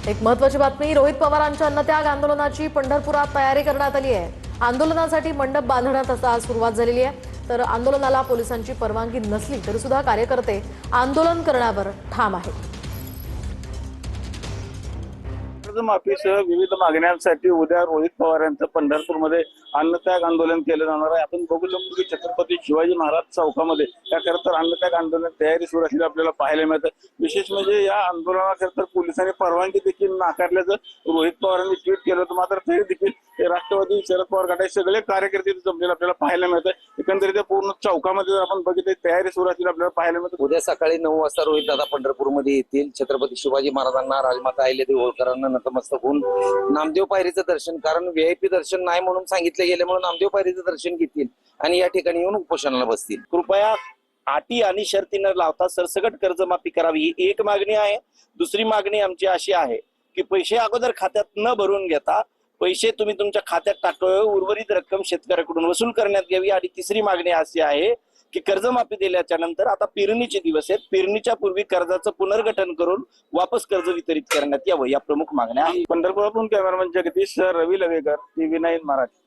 एक महत्त्वाची बातमी, रोहित पवारांच्या अन्नत्याग आंदोलनाची पंढरपुरात तयारी करण्यात आली आहे। आंदोलनासाठी मंडप बांधण्यात आता सुरुवात झालेली आहे। तर आंदोलनाला पोलिसांची परवानगी नसली तरी सुद्धा कार्यकर्ते आंदोलन करण्यावर ठाम आहेत। कर्जमाफीसह विविध मागण्यांसाठी उद्या रोहित पवार यांचं पंढरपूरमध्ये अन्नत्याग आंदोलन केलं जाणार आहे। आपण बघू शकतो की छत्रपती शिवाजी महाराज चौकामध्ये या खरं तर अन्नत्याग आंदोलन तयारी सुरू असलेली आपल्याला पाहायला मिळतं। विशेष म्हणजे या आंदोलनाकरता पोलिसांनी परवानगी देखील नाकारल्याचं रोहित पवारांनी ट्विट केलं होतं। मात्र तरी देखील राष्ट्रवादी शरद पवार गटाचे सगळे कार्यकर्ते जमलेले आपल्याला पाहायला मिळतं। एकंदरीत पूर्ण चौकामध्ये जर आपण बघितलं तयारी सुरू असलेली आपल्याला पाहायला मिळतं। उद्या सकाळी 9 वाजता रोहित दादा पंढरपूरमध्ये येतील। छत्रपती शिवाजी महाराजांना, राजमाता अहिल्यादेवी होळकरांना नतमस्तक होऊन नामदेव पायरीचं दर्शन, कारण व्हीआयपी दर्शन नाही म्हणून सांगितले गेले म्हणून नामदेव पायरीचं दर्शन घेतील आणि या ठिकाणी येऊन उपोषणाला बसतील। कृपया अटी आणि शर्ती न लावता सरसकट कर्जमाफी करावी ही एक मागणी आहे। दुसरी मागणी आमची अशी आहे की पैसे अगोदर खात्यात न भरून घेता पैसे तुम्ही तुमच्या खात्यात टाकावे, उर्वरित रक्कम शेतकऱ्याकडून वसूल करण्यात यावी। आणि तिसरी मागणी अशी आहे की कर्जमाफी दिल्याच्या नंतर आता पेरणीचे दिवस आहेत, पेरणीच्या पूर्वी कर्जाचं पुनर्गठन करून वापस कर्ज वितरित करण्यात यावं, या प्रमुख मागण्या आहेत। पंढरपुरातून कॅमेरामॅन जगदीश रवी लवेकर, TV9 मराठी।